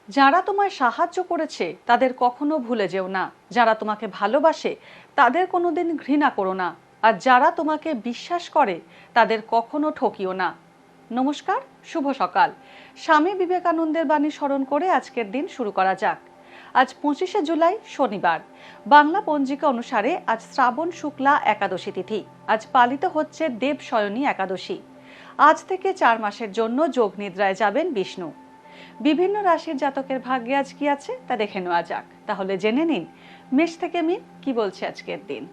যারা তোমায় সাহায্য করেছে তাদের কখনো ভুলে যেও না। যারা তোমাকে ভালোবাসে তাদের কোনোদিন ঘৃণা করো না। আর যারা তোমাকে বিশ্বাস করে তাদের কখনো ঠকিও না। নমস্কার, শুভ সকাল। স্বামী বিবেকানন্দের বাণী স্মরণ করে আজকের দিন শুরু করা যাক। আজ 25শে জুলাই, শনিবার। বাংলা পঞ্জিকা অনুসারে আজ শ্রাবণ শুক্লা একাদশী তিথি। আজ পালিত হচ্ছে দেবশয়নী একাদশী। আজ থেকে 4 মাসের জন্য যোগ নিদ্রায় যাবেন বিষ্ণু। বিভিন্ন রাশির জাতকের ভাগ্যে আজ কি আছে তা দেখে নেওয়া যাক। তাহলে জেনে নিন মেষ থেকে মীন কি বলছে আজকের দিন।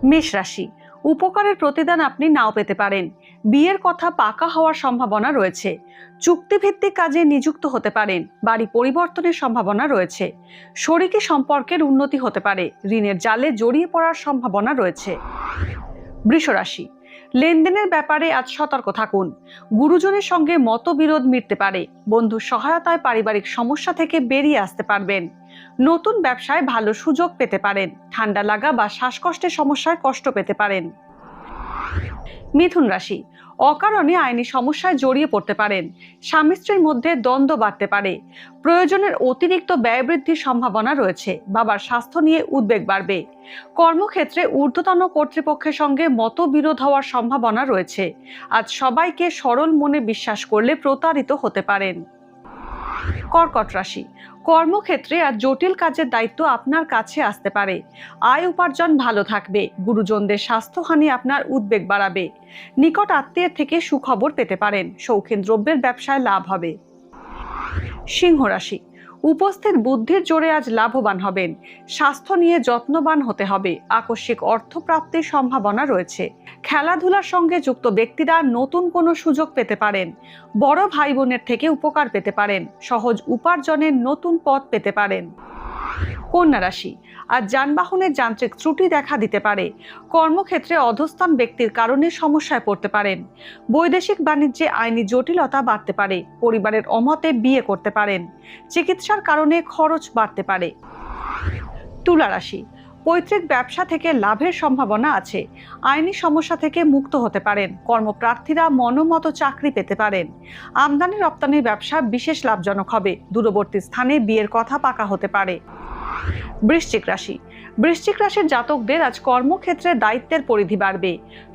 মেষ রাশি, উপকারের প্রতিদান আপনি নাও পেতে পারেন। বিয়ের কথা পাকা হওয়ার সম্ভাবনা রয়েছে। চুক্তিভিত্তিক কাজে নিযুক্ত হতে পারেন। বাড়ি পরিবর্তনের সম্ভাবনা রয়েছে। শরিকি সম্পর্কের উন্নতি হতে পারে। ঋণের জালে জড়িয়ে পড়ার সম্ভাবনা রয়েছে। বৃষ রাশি, লেনদেনের ব্যাপারে আজ সতর্ক থাকুন। গুরুজনের সঙ্গে মতবিরোধ মিটতে পারে। বন্ধুর সহায়তায় পারিবারিক সমস্যা থেকে বেরিয়ে আসতে পারবেন। নতুন ব্যবসায় ভালো সুযোগ পেতে পারেন। ঠান্ডা লাগা বা শ্বাসকষ্টের সমস্যায় কষ্ট পেতে পারেন। মিথুন রাশি, অকারণে আইনি সমস্যায় জড়িয়ে পড়তে পারেন। স্বামী স্ত্রীর মধ্যে দ্বন্দ্ব বাড়তে পারে। প্রয়োজনের অতিরিক্ত ব্যয় বৃদ্ধির সম্ভাবনা রয়েছে। বাবার স্বাস্থ্য নিয়ে উদ্বেগ বাড়বে। কর্মক্ষেত্রে ঊর্ধ্বতন কর্তৃপক্ষের সঙ্গে মতবিরোধ হওয়ার সম্ভাবনা রয়েছে। আজ সবাইকে সরল মনে বিশ্বাস করলে প্রতারিত হতে পারেন। কর্কট রাশি, কর্মক্ষেত্রে আজ জটিল কাজের দায়িত্ব আপনার কাছে আসতে পারে। আয় উপার্জন ভালো থাকবে। গুরুজনদের স্বাস্থ্যহানি আপনার উদ্বেগ বাড়াবে। নিকট আত্মীয়ের থেকে সুখবর পেতে পারেন। শৌখিন দ্রব্যের ব্যবসায় লাভ হবে। সিংহ রাশি, উপস্থিত বুদ্ধির জোরে আজ লাভবান হবেন। স্বাস্থ্য নিয়ে যত্নবান হতে হবে। আকস্মিক অর্থ প্রাপ্তির সম্ভাবনা রয়েছে। খেলাধুলার সঙ্গে যুক্ত ব্যক্তিরা নতুন কোনো সুযোগ পেতে পারেন। বড় ভাই বোনের থেকে উপকার পেতে পারেন। সহজ উপার্জনের নতুন পথ পেতে পারেন। কন্যা রাশি, আজ যানবাহনের যান্ত্রিক ত্রুটি দেখা দিতে পারে। কর্মক্ষেত্রে অধস্থান ব্যক্তির কারণে সমস্যায় পড়তে পারেন। বৈদেশিক বাণিজ্যে আইনি জটিলতা বাড়তে পারে। পরিবারের অমতে বিয়ে করতে পারেন। চিকিৎসার কারণে খরচ বাড়তে পারে। তুলা রাশি, পৈতৃক ব্যবসা থেকে লাভের সম্ভাবনা আছে। আইনি সমস্যা থেকে মুক্ত হতে পারেন। কর্মপ্রার্থীরা মনোমতো চাকরি পেতে পারেন। আমদানি রপ্তানির ব্যবসা বিশেষ লাভজনক হবে। দূরবর্তী স্থানে বিয়ের কথা পাকা হতে পারে। বৃশ্চিক রাশি, বৃশ্চিক রাশির জাতকদের আজ কর্মক্ষেত্রে দায়িত্বের পরিধি বাড়বে।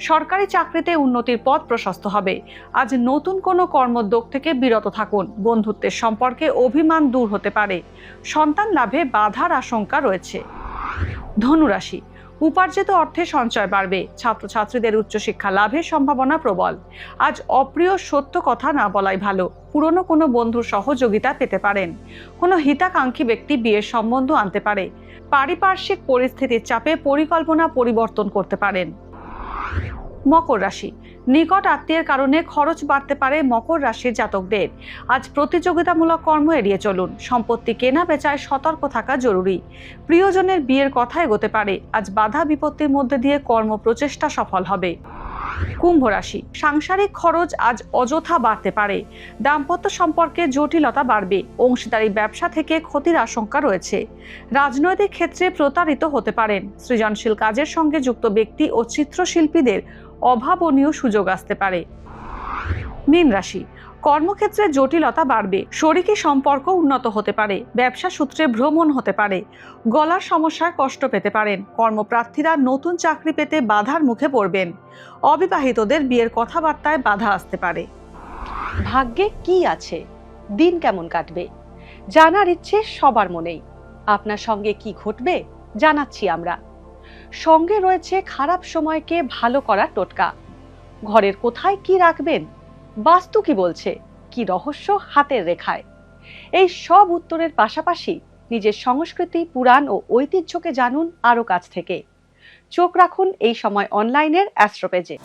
সরকারি চাকরিতে উন্নতির পথ প্রশস্ত হবে। আজ নতুন কোনো কর্মোদ্যোগ থেকে বিরত থাকুন। বন্ধুত্বের সম্পর্কে অভিমান দূর হতে পারে। সন্তান লাভে বাধার আশঙ্কা রয়েছে। ধনু রাশি, উপার্জিত অর্থে সঞ্চয় বাড়বে। ছাত্রছাত্রীদের উচ্চশিক্ষা লাভের সম্ভাবনা প্রবল। আজ অপ্রিয় সত্য কথা না বলাই ভালো। পুরনো কোনো বন্ধুর সহযোগিতা পেতে পারেন। কোনো হিতাকাঙ্ক্ষী ব্যক্তি বিয়ের সম্বন্ধ আনতে পারে। পারিপার্শ্বিক পরিস্থিতির চাপে পরিকল্পনা পরিবর্তন করতে পারেন। মকর রাশি, নিকট আত্মীয়ের কারণে খরচ বাড়তে পারে। মকর রাশির জাতকদের আজ প্রতিযোগিতামূলক কর্ম এড়িয়ে চলুন। সম্পত্তি কেনা বেচায় সতর্ক থাকা জরুরি। প্রিয়জনের বিয়ের কথা এগোতে পারে। আজ বাধা বিপত্তির মধ্যে দিয়ে কর্ম প্রচেষ্টা সফল হবে। কুম্ভ রাশি, সাংসারিক খরচ আজ অযথা বাড়তে পারে। দাম্পত্য সম্পর্কে জটিলতা বাড়বে। অংশীদারি ব্যবসা থেকে ক্ষতির আশঙ্কা রয়েছে। রাজনৈতিক ক্ষেত্রে প্রতারিত হতে পারেন। সৃজনশীল কাজের সঙ্গে যুক্ত ব্যক্তি ও চিত্রশিল্পীদের অভাবনীয় সুযোগ আসতে পারে। মীন রাশি, কর্মক্ষেত্রে জটিলতা বাড়বে। শরিকি সম্পর্ক উন্নত হতে পারে। ব্যবসা সূত্রে ভ্রমণ হতে পারে। গলার সমস্যায় কষ্ট পেতে পারেন। কর্মপ্রার্থীরা নতুন চাকরি পেতে বাধার মুখে পড়বেন। অবিবাহিতদের বিয়ের কথাবার্তায় বাধা আসতে পারে। ভাগ্যে কি আছে, দিন কেমন কাটবে, জানার ইচ্ছে সবার মনেই। আপনার সঙ্গে কি ঘটবে জানাচ্ছি আমরা। সঙ্গে রয়েছে খারাপ সময়কে ভালো করার টোটকা। ঘরের কোথায় কি রাখবেন, বাস্তু কি বলছে, কি রহস্য হাতের রেখায়। এই সব উত্তরের পাশাপাশি নিজের সংস্কৃতি, পুরাণ ও ঐতিহ্যকে জানুন আরো কাছ থেকে। চোখ রাখুন এই সময় অনলাইনের অ্যাস্ট্রো পেজে।